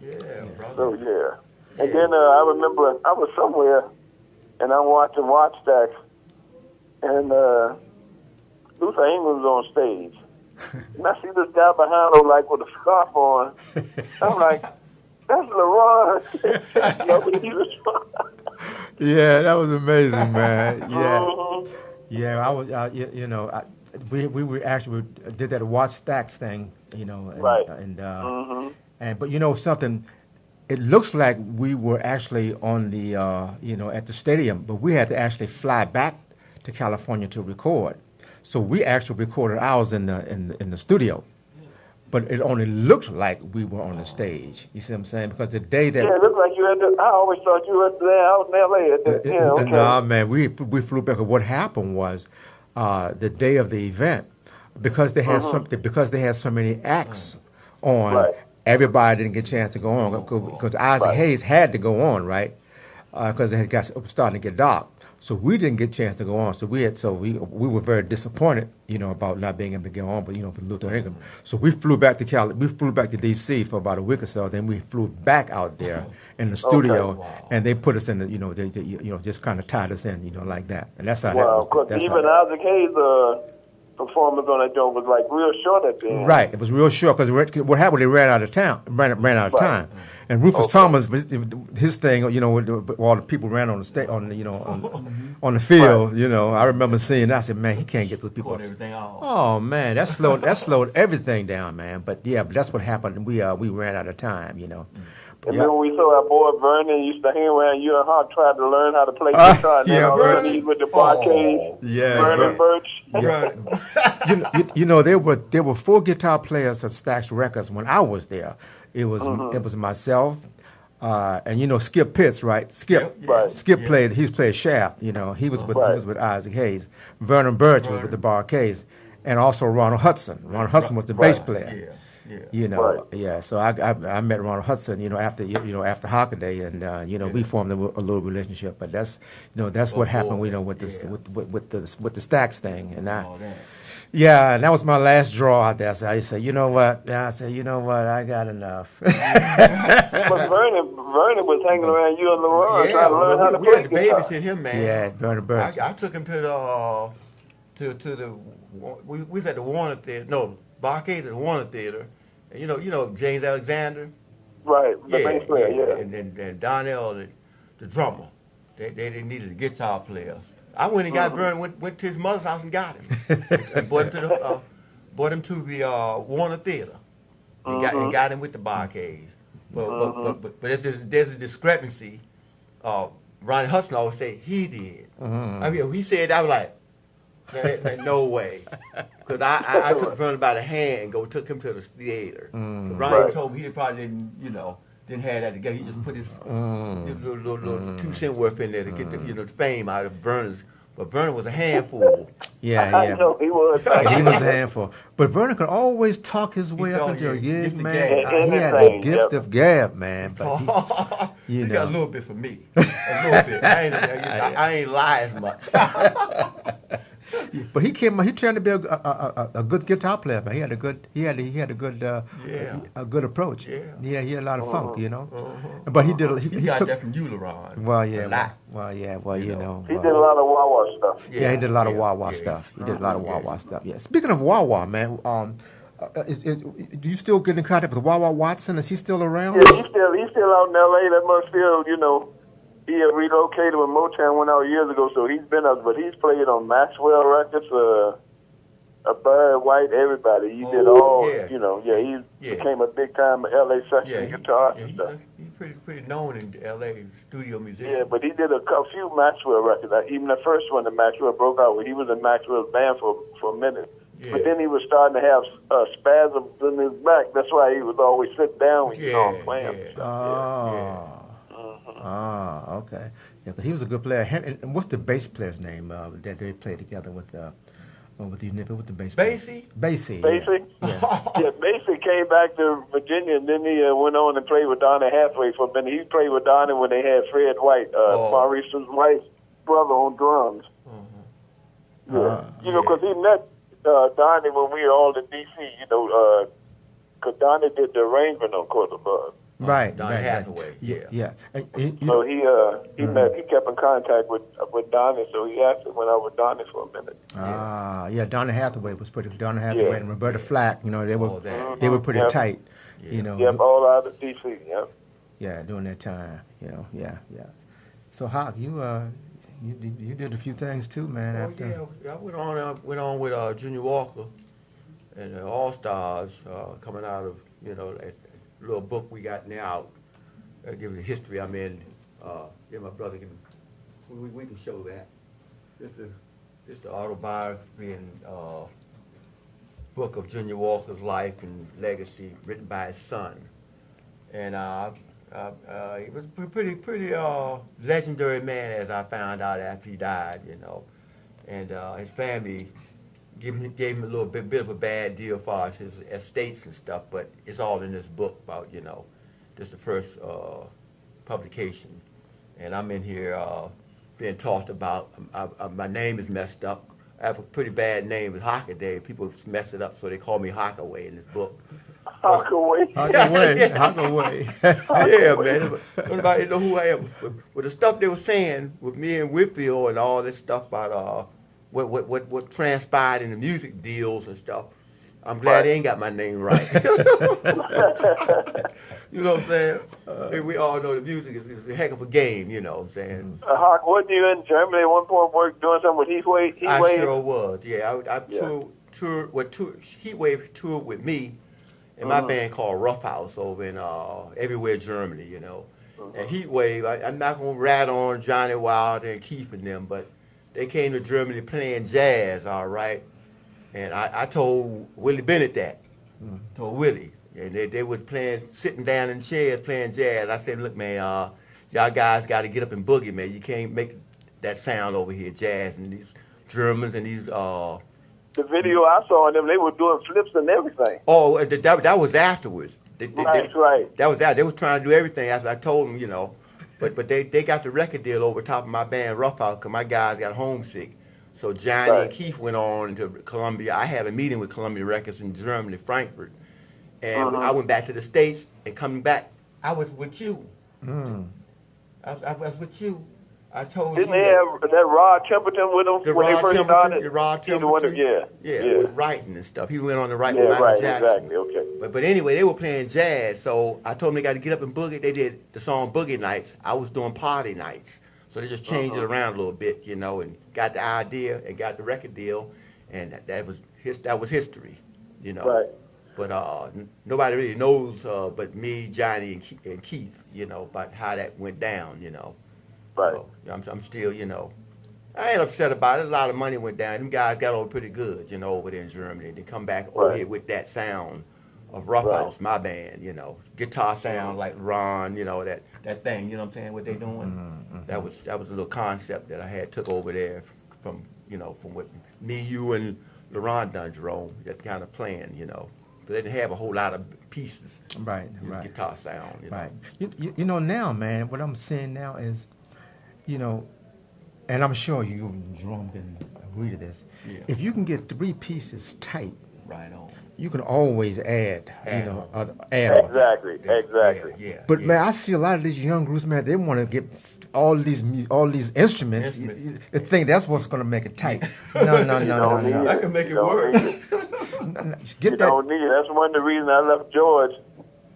Speaker 3: Yeah, brother.
Speaker 4: So yeah. And then I remember I was somewhere, and I'm watching Watch Stacks, and Luther England's on stage. And I see this guy behind him, like with a scarf on. I'm like, that's LeRon. Nobody was.
Speaker 2: Yeah, that was amazing, man. Yeah,
Speaker 4: Mhm.
Speaker 2: yeah. I was, we were actually did that Watch Stacks thing, you know, and,
Speaker 4: Right.
Speaker 2: And but you know something, it looks like we were actually on the at the stadium, but we had to actually fly back to California to record. So we actually recorded ours in the studio. But it only looked like we were on the stage. You see what I'm saying? Because the day that
Speaker 4: Yeah, it looked like you had to. I always thought you were there out in L.A. Yeah, okay.
Speaker 2: nah, man, we flew back. What happened was the day of the event, because they had because they had so many acts on.
Speaker 4: Right.
Speaker 2: Everybody didn't get a chance to go on because Isaac Hayes had to go on, right? Because it was starting to get dark. So we didn't get a chance to go on. So we were very disappointed, you know, about not being able to get on, but you know, with Luther Ingram. So we flew back to DC for about a week or so. Then we flew back out there in the studio, and they put us in the, you know, they just kind of tied us in, you know, like that. And that's how that
Speaker 4: Wow,
Speaker 2: was.
Speaker 4: because
Speaker 2: That's
Speaker 4: even
Speaker 2: how
Speaker 4: Isaac Hayes' performance on that joint was like real short at the end.
Speaker 2: Right, it was real short because what happened? They ran out of time. Ran out of time, and Rufus Thomas, his thing, you know, with all the people ran on the on the field. You know, I remember seeing that. I said, man, he can't get those people. Oh man, that slowed everything down, man. But yeah, but that's what happened. We ran out of time, you know.
Speaker 4: And
Speaker 2: Yep.
Speaker 4: then when we saw our boy Vernon used to hang around you and Hawk tried to learn how to play guitar. And then
Speaker 2: yeah,
Speaker 4: all
Speaker 3: Vernon.
Speaker 4: Vernon with the barcade,
Speaker 2: Yeah,
Speaker 4: Vernon Birch.
Speaker 3: Right.
Speaker 2: you know there were 4 guitar players at Stax Records when I was there. It was myself, and you know Skip Pitts, right? Skip
Speaker 4: Right.
Speaker 2: Skip played Shaft. You know he was with Isaac Hayes. Vernon Birch was with the Barcades, and also Ronald Hudson. Ronald Hudson was the bass player.
Speaker 3: Yeah. Yeah.
Speaker 2: You know,
Speaker 4: Right.
Speaker 2: yeah. So I met Ronald Hudson, you know, after Hockaday, and you know we formed a little relationship. But that's what happened, you know, with this with the Stax thing, and I.
Speaker 3: Oh, damn.
Speaker 2: Yeah, and that was my last draw out there. So I said, you know what? Yeah, I said, you know what? I got enough.
Speaker 4: But Vernon was hanging around you and LeRon trying to learn how to
Speaker 3: we
Speaker 4: play
Speaker 3: had to
Speaker 4: guitar.
Speaker 3: babysit him, man.
Speaker 2: Yeah, Vernon Birch.
Speaker 3: I took him to the we was at the Warner Theater. No, Barcades at the Warner Theater. And you know James Alexander.
Speaker 4: Right, the bass player, yeah.
Speaker 3: And Donnell, the drummer. They needed a guitar player. I went and got Vernon, went to his mother's house and got him. And brought him to the Warner Theater. And got him with the Barcades. But there's a discrepancy. Ronnie Hudson always say he did. I mean, he said, I was like, no way. Because I took Vernon by the hand and took him to the theater. Ronnie told me he probably didn't have that together. He just put his little 2 cent worth in there to get the fame out of Vernon's. But Vernon was a handful.
Speaker 2: Yeah.
Speaker 4: I know he was.
Speaker 2: He was a handful. But Vernon could always talk his way up into a gig,
Speaker 3: gift of
Speaker 2: man.
Speaker 3: gab.
Speaker 2: He had the gift of gab, man. But
Speaker 3: He got a little bit for me. A little bit. I ain't lie as much.
Speaker 2: but he turned to be a good guitar player, man. He had a good approach.
Speaker 3: Yeah.
Speaker 2: He had a lot of funk, you know. But he
Speaker 3: got
Speaker 2: took
Speaker 3: that from you, LeRon.
Speaker 2: well, yeah,
Speaker 3: A lot.
Speaker 2: you know.
Speaker 4: He did a lot of wah-wah stuff.
Speaker 2: Yeah, he did a lot of wah-wah stuff. He did a lot of wah-wah stuff. Yeah. Speaking of wah-wah, man, do you still get in contact with Wah-Wah Watson? Is he still around?
Speaker 4: Yeah, he's still out in L.A. That must feel, he had relocated when Motown went out years ago, so he's been out, but he's played on Maxwell Records, Barry White, everybody. He did all, he became a big-time L.A. section guitarist and stuff.
Speaker 3: He's pretty known in L.A. studio musician.
Speaker 4: Yeah, but he did a few Maxwell records. Even the first one that Maxwell broke out with, he was in Maxwell's band for a minute. Yeah. But then he was starting to have spasms in his back. That's why he was always sitting down when you saw him playing.
Speaker 2: Yeah. Okay. Yeah, but he was a good player. And what's the bass player's name that they played together with Unifix? What's the bass player?
Speaker 4: Basie?
Speaker 2: Yeah.
Speaker 4: Basie came back to Virginia, and then he went on and played with Donnie Hathaway for a minute. He played with Donnie when they had Fred White, Maurice's wife's brother, on drums. Because he met Donnie when we were all in D.C., because Donnie did the arrangement on Court of Love.
Speaker 2: Right,
Speaker 3: Donnie Hathaway. Yeah.
Speaker 4: So he kept in contact with Donnie. So he actually went out with Donnie for a minute.
Speaker 2: Yeah. Donnie Hathaway and Roberta Flack. They were pretty tight.
Speaker 4: Yep, all out of DC. Yep.
Speaker 2: Yeah, during that time. Yeah. So Hawk, you did a few things too, man.
Speaker 3: I went on with Junior Walker and the All Stars coming out of that little book we got now. Give you the history I'm in. My brother can we can show that. Just the autobiography and book of Junior Walker's life and legacy, written by his son, and he was a pretty legendary man, as I found out after he died. And his family gave him a little bit of a bad deal as far as his estates and stuff, but it's all in this book about, just the first publication. And I'm in here being talked about. My name is messed up. I have a pretty bad name. It's Hockaday. People mess it up, so they call me Hockaway in this book.
Speaker 4: Hockaway.
Speaker 3: Yeah, man. Nobody know who I am. With the stuff they were saying with me and Whitfield and all this stuff about what transpired in the music deals and stuff, I'm glad they ain't got my name right. You know what I'm saying? We all know the music is a heck of a game, you know what I'm saying?
Speaker 4: Hawk, wasn't you in Germany at one point doing something with Heatwave?
Speaker 3: I sure was, yeah. I toured Heatwave toured with me and my band called Rough House over in everywhere Germany, you know. And Heat Wave, I'm not gonna rat on Johnny Wilder and Keith and them, but they came to Germany playing jazz, all right. And I told Willie Bennett that, told Willie, and they was sitting down in chairs playing jazz. I said, look, man, y'all guys got to get up and boogie, man. You can't make that sound over here, jazz, and these Germans and these.
Speaker 4: The video I saw of them, they were doing flips and everything.
Speaker 3: Oh, that was afterwards.
Speaker 4: Right.
Speaker 3: That was that. They was trying to do everything after I told them, you know. But they got the record deal over top of my band, Rough House, because my guys got homesick. So Johnny and Keith went on to Columbia. I had a meeting with Columbia Records in Germany, Frankfurt. And I went back to the States, and coming back, I was with you. I was with you. I told
Speaker 4: Didn't
Speaker 3: you.
Speaker 4: they have that Rod Templeton with them when they first started?
Speaker 3: The Rod
Speaker 4: He's the one
Speaker 3: Templeton.
Speaker 4: yeah.
Speaker 3: With writing and stuff. He went on to write with Michael
Speaker 4: right,
Speaker 3: Jackson.
Speaker 4: exactly, okay.
Speaker 3: But anyway, they were playing jazz, so I told them they got to get up and boogie. They did the song Boogie Nights. I was doing Party Nights. So they just changed it around a little bit, you know, and got the idea and got the record deal, and that was history, you know.
Speaker 4: Right.
Speaker 3: But nobody really knows but me, Johnny, and Keith, you know, about how that went down, you know.
Speaker 4: Right.
Speaker 3: So I'm still, you know, I ain't upset about it. A lot of money went down. Them guys got over pretty good, you know, over there in Germany. They come back over here with that sound of Rough House, my band, you know, guitar sound like LeRon, you know, that thing, you know what I'm saying, what they doing. That was a little concept that I took over there from what me, you, and LeRon done, Jerome, that kind of playing, you know. So they didn't have a whole lot of pieces.
Speaker 2: Right.
Speaker 3: Guitar sound, you know.
Speaker 2: Right. You know, now, man, what I'm saying now is, you know, and I'm sure you and Jerome can agree to this.
Speaker 3: Yeah.
Speaker 2: If you can get 3 pieces tight,
Speaker 3: Right on.
Speaker 2: you can always add on.
Speaker 4: Exactly.
Speaker 3: Yeah.
Speaker 2: But man, I see a lot of these young groups, man. They want to get all these instruments. They think that's what's going to make it tight. No.
Speaker 3: I can make it work.
Speaker 2: Get that.
Speaker 4: Don't need it. That's one of the reasons I left George.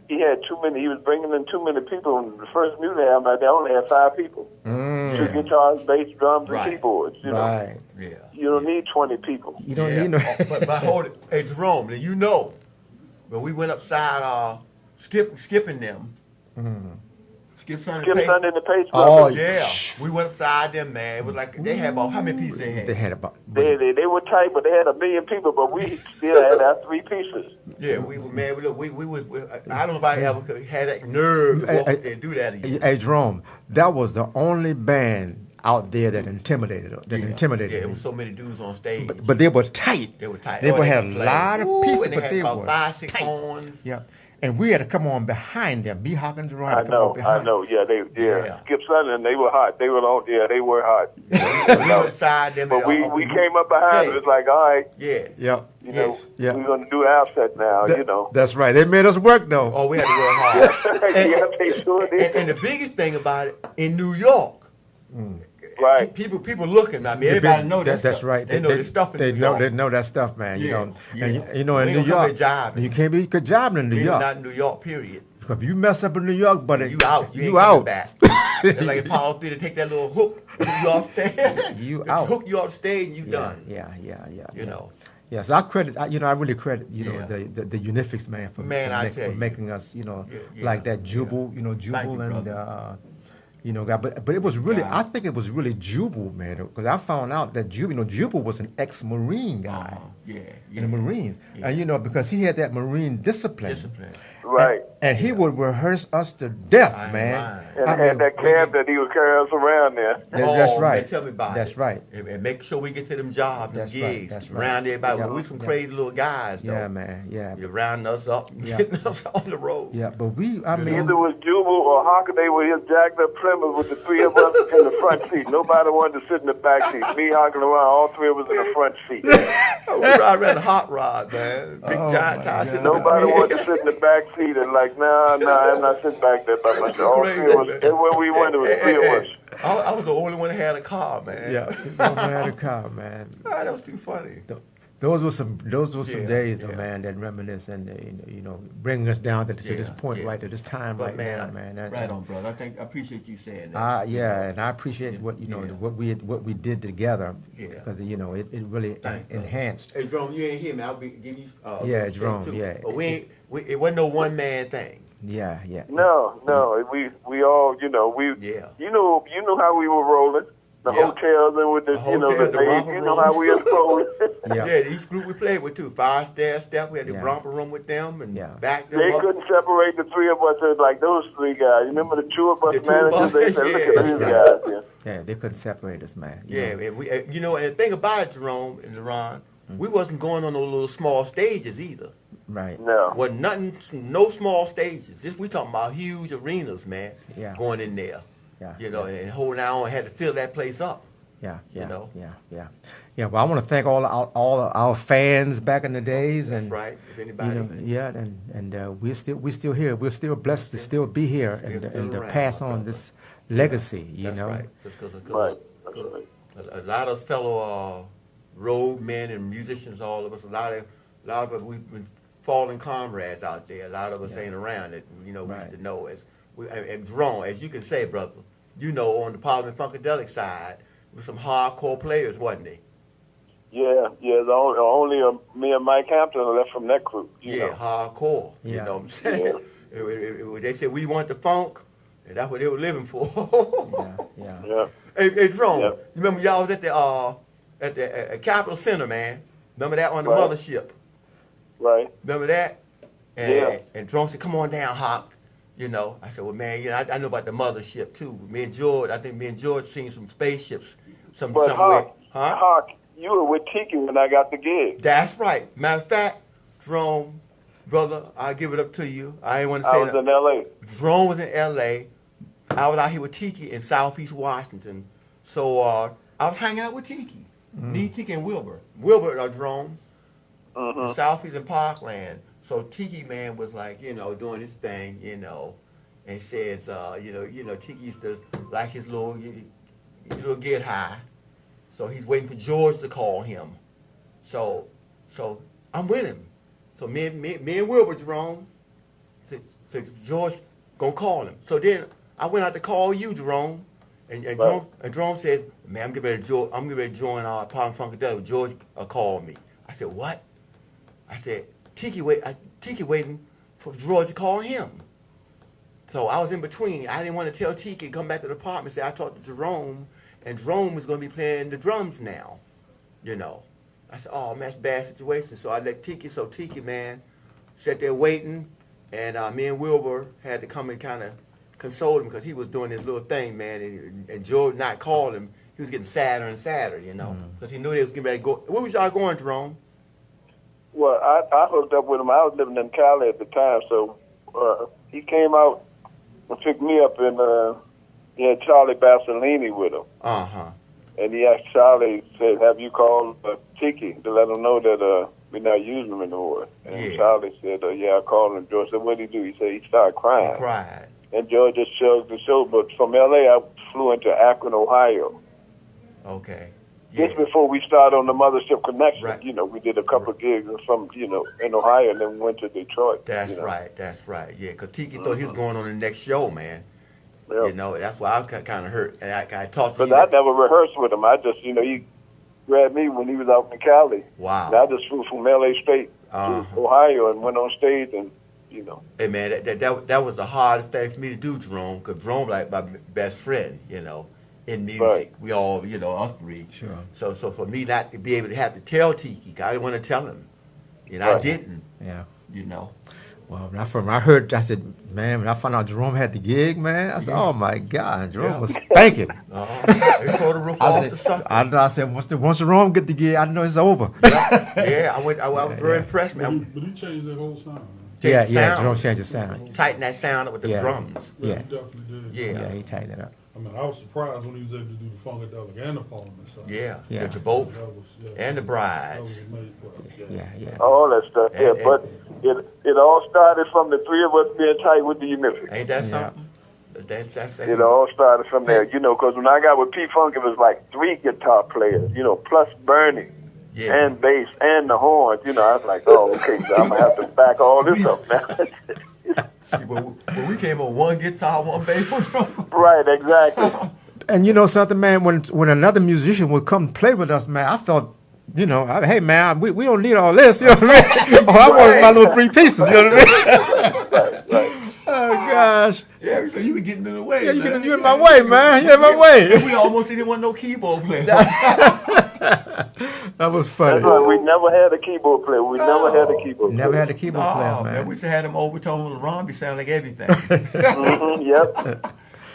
Speaker 4: He had too many. He was bringing in too many people. On the first music album, they only had 5 people. 2 guitars, bass, drums, and keyboards. You know?
Speaker 3: Yeah.
Speaker 4: You don't need 20 people.
Speaker 2: You don't need no.
Speaker 3: but hold it. Hey, Jerome, you know, when we went upside skipping them. Skip Sunday
Speaker 4: in the Pace.
Speaker 2: Oh,
Speaker 3: yeah. We went upside them, man. It was like, they had about, how many pieces they had?
Speaker 2: They had about.
Speaker 4: They were tight, but they had 1 million people, but we still had our 3 pieces.
Speaker 3: Yeah, we were, man, we was, I don't know if I ever could had that nerve to go up there and do that again.
Speaker 2: Hey, Jerome, that was the only band out there that intimidated us.
Speaker 3: Yeah, there was so many dudes on stage.
Speaker 2: But they were tight.
Speaker 3: They were tight.
Speaker 2: They had a
Speaker 3: could play.
Speaker 2: lot of pieces,
Speaker 3: and they
Speaker 2: but
Speaker 3: had
Speaker 2: they
Speaker 3: about
Speaker 2: were
Speaker 3: 5, 6
Speaker 2: tight.
Speaker 3: horns.
Speaker 2: Yeah. And we had to come on behind them. B. Hawkins and Jerome had
Speaker 4: I
Speaker 2: to come on behind.
Speaker 4: know. Yeah,
Speaker 3: Yeah.
Speaker 4: Skip Sunday, they were hot. They were on. Yeah, they were hot.
Speaker 3: We went beside them.
Speaker 4: But we came up behind them. It's like, all right.
Speaker 3: Yeah.
Speaker 2: Yeah.
Speaker 4: You know,
Speaker 2: Yeah.
Speaker 4: we're going to do our set now, you know.
Speaker 2: That's right. They made us work, though.
Speaker 3: Oh, we had to work hard.
Speaker 4: Yeah, they sure did.
Speaker 3: And the biggest thing about it, in New York,
Speaker 4: Right.
Speaker 3: people looking. I mean, everybody know that.
Speaker 2: That's
Speaker 3: stuff.
Speaker 2: right.
Speaker 3: They know the stuff in New York.
Speaker 2: They know that stuff, man. You
Speaker 3: Yeah,
Speaker 2: know,
Speaker 3: yeah.
Speaker 2: and you know,
Speaker 3: We
Speaker 2: in
Speaker 3: ain't
Speaker 2: New
Speaker 3: gonna
Speaker 2: York,
Speaker 3: come there
Speaker 2: you can't be good jobbing in New York.
Speaker 3: Not in New York, period.
Speaker 2: If you mess up in New York, buddy,
Speaker 3: You out. You ain't
Speaker 2: you
Speaker 3: coming
Speaker 2: out.
Speaker 3: back. It's like if Paul Theater take that little hook you off stage.
Speaker 2: You
Speaker 3: Just
Speaker 2: out.
Speaker 3: Hook you off stage and you done.
Speaker 2: Yeah.
Speaker 3: You know.
Speaker 2: Yes, I really credit, you know,
Speaker 3: Yeah.
Speaker 2: the Unifix man for making us, you know,
Speaker 3: Yeah.
Speaker 2: like that Jubal, you know,
Speaker 3: Thank
Speaker 2: Jubal
Speaker 3: you,
Speaker 2: and
Speaker 3: brother.
Speaker 2: you know, God, but it was really,
Speaker 3: God.
Speaker 2: I think it was really Jubal, man, because I found out that Jubal was an ex-Marine guy
Speaker 3: Yeah.
Speaker 2: in the Marines, and you know, because he had that Marine discipline.
Speaker 4: Right.
Speaker 2: And he would rehearse us to death,
Speaker 3: I ain't
Speaker 2: man.
Speaker 3: lying.
Speaker 4: And
Speaker 2: I
Speaker 4: had
Speaker 2: mean,
Speaker 4: that cab that he would carry us around there.
Speaker 2: that's right.
Speaker 3: Man, tell me about
Speaker 2: That's
Speaker 3: it.
Speaker 2: right.
Speaker 3: And make sure we get to them jobs and
Speaker 2: That's right,
Speaker 3: gigs.
Speaker 2: that's right.
Speaker 3: Around everybody.
Speaker 2: Yeah,
Speaker 3: We some
Speaker 2: yeah.
Speaker 3: crazy little guys, though.
Speaker 2: Yeah, man. Yeah.
Speaker 3: You're rounding us up and
Speaker 2: Yeah.
Speaker 3: getting us on the road.
Speaker 2: Yeah, but I mean,
Speaker 4: Either it was Jubal or Hockaday with his jacked up Plymouth with the 3 of us in the front seat. Nobody wanted to sit in the back seat. Me, Hockaday, all 3 of us in the front seat.
Speaker 3: I ran a hot rod, man. Big
Speaker 2: Oh,
Speaker 3: giant
Speaker 2: my
Speaker 3: tire.
Speaker 2: God.
Speaker 3: sitting
Speaker 4: Nobody
Speaker 3: up
Speaker 4: wanted to sit in the back seat and like, nah, I'm not sitting back there by myself. All 3 of us, everywhere we went, it was 3 of us.
Speaker 3: I was the only one that had a car, man.
Speaker 2: yeah, no man had a car, man.
Speaker 3: Ah, that was too funny.
Speaker 2: those were some
Speaker 3: Yeah,
Speaker 2: days, though,
Speaker 3: yeah.
Speaker 2: man, that reminisce and bringing us down to this
Speaker 3: Yeah,
Speaker 2: point,
Speaker 3: yeah.
Speaker 2: right to this time
Speaker 3: But
Speaker 2: right
Speaker 3: man,
Speaker 2: now, man.
Speaker 3: right on, brother. I appreciate you saying that.
Speaker 2: And I appreciate what
Speaker 3: Yeah.
Speaker 2: what we did together
Speaker 3: Yeah.
Speaker 2: because it really
Speaker 3: Thank you.
Speaker 2: enhanced.
Speaker 3: Hey, Jerome, you ain't hear me. I'll be give you.
Speaker 2: Yeah,
Speaker 3: say
Speaker 2: Jerome,
Speaker 3: too.
Speaker 2: yeah.
Speaker 3: But it wasn't no one man thing.
Speaker 2: Yeah.
Speaker 4: No, we all,
Speaker 3: Yeah.
Speaker 4: you know how we were rolling. The
Speaker 3: Yeah.
Speaker 4: hotels and with the,
Speaker 3: The
Speaker 4: you know,
Speaker 3: hotel,
Speaker 4: the
Speaker 3: the
Speaker 4: days,
Speaker 3: romper
Speaker 4: you know how we was rolling.
Speaker 2: Yeah.
Speaker 3: Yeah, each group we played with too. 5 step. We had the
Speaker 2: Yeah.
Speaker 3: romper room with them and
Speaker 2: Yeah.
Speaker 3: back them
Speaker 4: They
Speaker 3: up.
Speaker 4: couldn't separate the three of us as like those three guys. You remember the tour bus
Speaker 3: The tour
Speaker 4: managers?
Speaker 3: bus,
Speaker 4: They said, look
Speaker 3: yeah,
Speaker 4: at these
Speaker 3: yeah.
Speaker 4: guys.
Speaker 2: Yeah, they couldn't separate us, man.
Speaker 3: Yeah, and we, and the thing about it, Jerome and LeRon, we wasn't going on those little small stages either.
Speaker 2: Right.
Speaker 4: No.
Speaker 3: Wasn't nothing, no small stages. Just we talking about huge arenas, man.
Speaker 2: Yeah.
Speaker 3: Going in there.
Speaker 2: Yeah.
Speaker 3: And holding on, had to fill that place up.
Speaker 2: Yeah.
Speaker 3: You know?
Speaker 2: Yeah. Well, I want to thank all our fans back in the days,
Speaker 3: That's
Speaker 2: and
Speaker 3: right. If anybody,
Speaker 2: and we're still here. We're still blessed to still be here and to
Speaker 3: around,
Speaker 2: pass on
Speaker 3: brother.
Speaker 2: this legacy. You
Speaker 3: that's
Speaker 2: know.
Speaker 3: right. Because
Speaker 4: Right. That's right.
Speaker 3: a lot of us fellow road men and musicians, all of us, a lot of us, we've been fallen comrades out there. A lot of us ain't around that, we used
Speaker 2: Right.
Speaker 3: to know. And Jerome, as you can say, brother, on the Parliament Funkadelic side, with some hardcore players, wasn't they?
Speaker 4: Yeah. The only me and Mike Hampton are left from that crew. You know.
Speaker 3: Hardcore. You
Speaker 2: Yeah.
Speaker 3: know what I'm saying? They said we want the funk, and that's what they were living for.
Speaker 2: Yeah.
Speaker 4: Yeah.
Speaker 3: Hey, Jerome,
Speaker 4: Yeah.
Speaker 3: you remember y'all was at the Capitol Center, man? Remember that on the
Speaker 4: Right.
Speaker 3: mothership?
Speaker 4: Right.
Speaker 3: Remember that?
Speaker 4: Yeah.
Speaker 3: And Jerome said, "Come on down, Hawk." I said, "Well, man, I know about the mothership too. I think me and George seen some spaceships,
Speaker 4: But
Speaker 3: somewhere, huh?"
Speaker 4: Hawk, you were with Tiki when I got the gig.
Speaker 3: That's right. Matter of fact, Jerome, brother, I give it up to you. I ain't want to say
Speaker 4: I was
Speaker 3: that.
Speaker 4: in L.A.
Speaker 3: Jerome was in L.A. I was out here with Tiki in Southeast Washington. So I was hanging out with Tiki. Me, Tiki, and Wilbur. Wilbur, Jerome, in Southeast and Parkland. So Tiki, man, was like, doing his thing, and says, Tiki used to like his little get high. So he's waiting for George to call him. So I'm with him. So me and Wilbur, Jerome, said George gonna call him. So then I went out to call you, Jerome, and Jerome says, "Man, I'm getting ready to join our Parliament Funkadelic. George called me." I said, "What?" I said, Tiki waiting for George to call him. So I was in between. I didn't want to tell Tiki, come back to the apartment and say I talked to Jerome, and Jerome was going to be playing the drums now. I said, "Oh, man, that's a bad situation." So I let Tiki, man, sat there waiting, and me and Wilbur had to come and kind of console him because he was doing his little thing, man, and George not called him. He was getting sadder and sadder, because he knew they was getting ready to go. Where was y'all going, Jerome?
Speaker 4: Well, I hooked up with him. I was living in Cali at the time, so he came out and picked me up, and he had Charlie Basilini with him.
Speaker 3: Uh-huh.
Speaker 4: And he asked Charlie, said, "Have you called Tiki to let him know that we're not using him anymore?" And
Speaker 3: Yeah.
Speaker 4: Charlie said, "Yeah, I called him." George said, "What did he do?" He said he started crying.
Speaker 3: He cried.
Speaker 4: And George just shrugged the shoulder. But from L.A., I flew into Akron, Ohio.
Speaker 3: Okay.
Speaker 4: Just before we started on the Mothership Connection,
Speaker 3: Right.
Speaker 4: We did a couple of gigs or something, in Ohio, and then we went to Detroit.
Speaker 3: That's right. Yeah, because Tiki thought he was going on the next show, man.
Speaker 4: Yeah.
Speaker 3: That's why I kind of hurt. And I talked to
Speaker 4: Because
Speaker 3: you.
Speaker 4: I never rehearsed with him. I just, he grabbed me when he was out in Cali.
Speaker 3: Wow.
Speaker 4: And I just flew from L.A. straight
Speaker 3: Uh-huh.
Speaker 4: to Ohio and went on stage and,
Speaker 3: Hey, man, that was the hardest thing for me to do, Jerome, because Jerome like my best friend, in music.
Speaker 4: Right.
Speaker 3: We all, us three.
Speaker 2: Sure.
Speaker 3: So for me not to be able to have to tell Tiki, I didn't want to tell him. I
Speaker 4: Right.
Speaker 3: didn't,
Speaker 2: Yeah. Well, I heard, I said, man, when I found out Jerome had the gig, man, I said, "Oh my God, Jerome
Speaker 3: Yeah.
Speaker 2: was spanking."
Speaker 3: They tore the roof off the sucker.
Speaker 2: I said, once Jerome get the gig, I know it's over.
Speaker 3: Yeah, I was very impressed, man.
Speaker 1: But he changed that whole sound.
Speaker 2: Yeah,
Speaker 3: Change the sound.
Speaker 2: Jerome changed the sound.
Speaker 3: Tighten that sound up with the
Speaker 2: Yeah.
Speaker 3: drums.
Speaker 1: Yeah,
Speaker 2: Yeah.
Speaker 1: he definitely did.
Speaker 3: Yeah.
Speaker 2: Yeah, he tightened it up.
Speaker 1: I mean, I was surprised when he was able to do the Funkadelic and the Parliament side.
Speaker 3: Yeah,
Speaker 2: Yeah.
Speaker 3: the both
Speaker 1: That was,
Speaker 3: and the
Speaker 1: that
Speaker 3: brides.
Speaker 1: was amazing. Well,
Speaker 2: Yeah.
Speaker 4: all that stuff.
Speaker 3: And-
Speaker 4: Yeah,
Speaker 3: and-
Speaker 4: but it all started from the three of us being tight with the Unifix.
Speaker 3: Ain't that
Speaker 2: Yeah.
Speaker 3: something? That's
Speaker 4: It all started from there, because when I got with P-Funk, it was like 3 guitar players, plus Bernie.
Speaker 3: Yeah.
Speaker 4: and bass and the horns. You know, I was like, oh, okay, so I'm gonna have to back all this up now.
Speaker 3: See, when we came on one guitar, one bass, one drum.
Speaker 4: Right, exactly.
Speaker 2: And you know something, man, when another musician would come play with us, man, I felt, you know, hey, man, we don't need all this, you know what I mean? Oh, I want my little 3 pieces, you know what I mean?
Speaker 4: Right.
Speaker 2: Oh, gosh.
Speaker 3: Yeah, so you were getting in the way.
Speaker 2: Yeah,
Speaker 3: man.
Speaker 2: you in my way, man. You in my way.
Speaker 3: We almost didn't want no keyboard player.
Speaker 2: That was funny.
Speaker 4: That's right. We never had a keyboard player. We never had a keyboard
Speaker 2: Never
Speaker 4: player.
Speaker 2: had a keyboard
Speaker 3: Oh,
Speaker 2: player,
Speaker 3: man,
Speaker 2: man.
Speaker 3: we should have them overtones with LeRon be sounding like everything.
Speaker 4: Yep.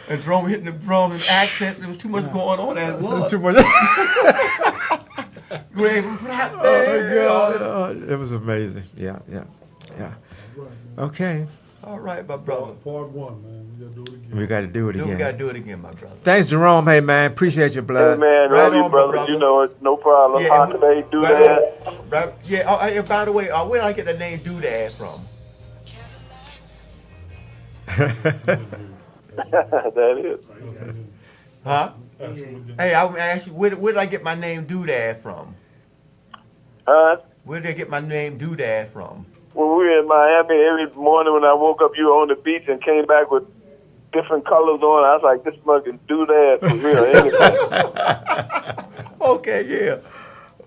Speaker 3: And Jerome hitting the drum and accents. There was too much going on as it was.
Speaker 2: Too much.
Speaker 3: Grave and Pratt.
Speaker 2: Oh, God. It was amazing. Yeah. Okay.
Speaker 3: All right, my brother.
Speaker 1: Part 1, man. We gotta do it again.
Speaker 2: We got to do it
Speaker 3: We
Speaker 2: again.
Speaker 3: got to do it again, my brother.
Speaker 2: Thanks, Jerome. Hey, man. Appreciate your
Speaker 4: Hey,
Speaker 2: blood.
Speaker 4: man,
Speaker 3: Right
Speaker 4: love you,
Speaker 3: on,
Speaker 4: brother.
Speaker 3: brother.
Speaker 4: You know it. No problem.
Speaker 3: Yeah,
Speaker 4: Hockaday, do
Speaker 3: right
Speaker 4: that.
Speaker 3: on. Right, yeah. Oh, and by the way, where did I get the name Doodad from?
Speaker 4: That is.
Speaker 3: Huh?
Speaker 1: That's what we did.
Speaker 3: Hey, I asked you, where did I get my name Doodad from?
Speaker 4: Huh?
Speaker 3: Where did I get my name Doodad from?
Speaker 4: When we were in Miami, every morning when I woke up, you were on the beach and came back with different colors on. I was like, this mug can do that for real. Anything.
Speaker 3: Okay, yeah.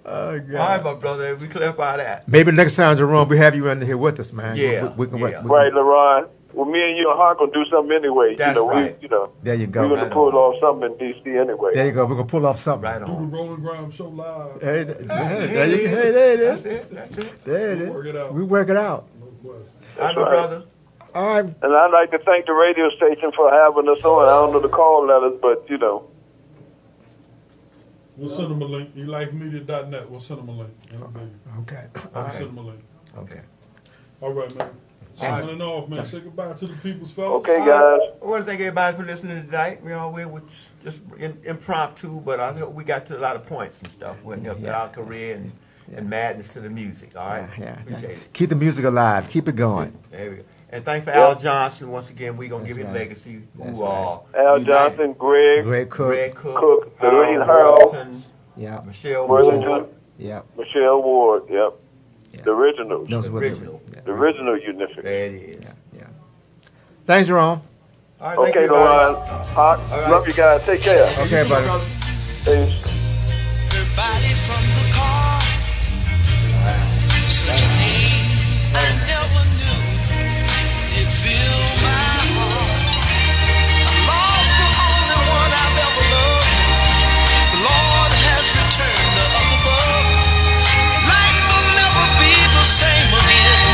Speaker 2: Oh, God.
Speaker 3: All right, my brother. We clarify that.
Speaker 2: Maybe next time, Jerome, we have you in here with us, man.
Speaker 3: Yeah,
Speaker 2: We can,
Speaker 3: yeah.
Speaker 4: Right, LeRon. Well, me and you and Hawk gonna do something anyway.
Speaker 3: That's right.
Speaker 2: There you
Speaker 4: We're
Speaker 2: go.
Speaker 4: gonna
Speaker 3: Right
Speaker 4: pull
Speaker 3: on.
Speaker 4: off something in D.C. anyway.
Speaker 2: There you go. We're going to pull off something.
Speaker 3: Right
Speaker 1: Do the
Speaker 3: on.
Speaker 1: Rolling Ground Show live.
Speaker 2: Hey, there it is.
Speaker 3: That's it. That's it.
Speaker 2: There it
Speaker 1: We'll
Speaker 2: is.
Speaker 1: work it out.
Speaker 2: We work it out.
Speaker 1: No question.
Speaker 3: All right, my
Speaker 4: right.
Speaker 3: brother.
Speaker 2: All right.
Speaker 4: And I'd like to thank the radio station for having us on. I don't know the call letters, but you know.
Speaker 1: We'll send them a link. ELifeMedia.net. We'll send them a link.
Speaker 2: Okay.
Speaker 1: We'll send them a link.
Speaker 2: Okay.
Speaker 1: All right, man. Signing off, man. Say goodbye to the people's fellas.
Speaker 4: Okay, guys.
Speaker 3: I want to thank everybody for listening tonight. You know, we were just impromptu, but I hope we got to a lot of points and stuff with our career and madness to the music. All right?
Speaker 2: Yeah.
Speaker 3: Appreciate it.
Speaker 2: Keep the music alive. Keep it going.
Speaker 3: There we go. And thanks for Al Johnson once again. We're gonna give his
Speaker 2: right.
Speaker 3: legacy.
Speaker 2: That's
Speaker 3: Who are
Speaker 4: Al
Speaker 3: United.
Speaker 4: Johnson, Greg,
Speaker 2: Greg Cook.
Speaker 3: Greg Cook,
Speaker 4: Cook, Lorraine
Speaker 3: Harold
Speaker 4: Harold.
Speaker 3: Wilson,
Speaker 2: Yeah.
Speaker 3: Michelle
Speaker 4: Worthington.
Speaker 3: Ward,
Speaker 2: Yeah.
Speaker 4: Michelle Ward. Yep.
Speaker 2: Yeah.
Speaker 4: The originals.
Speaker 2: Those were
Speaker 3: original.
Speaker 4: The original Unifix.
Speaker 3: There it is.
Speaker 2: Yeah. Thanks, Jerome.
Speaker 3: All right, thank
Speaker 4: Okay,
Speaker 3: you, everybody.
Speaker 4: LeRon. Hawk,
Speaker 3: All right.
Speaker 4: love you guys. Take care.
Speaker 2: Okay,
Speaker 3: You too,
Speaker 2: buddy.
Speaker 3: brother.
Speaker 4: Peace.
Speaker 5: Her body from the car. Such a pain I never knew did fill my heart. I lost the only one I've ever loved. The Lord has returned her up above. Life will never be the same again.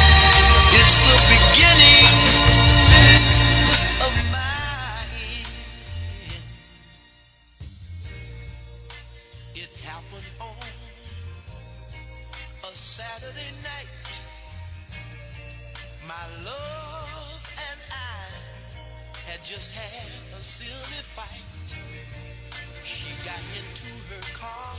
Speaker 5: It's the beginning of my end. It happened on a Saturday night. My love and I had just had a silly fight. She got into her car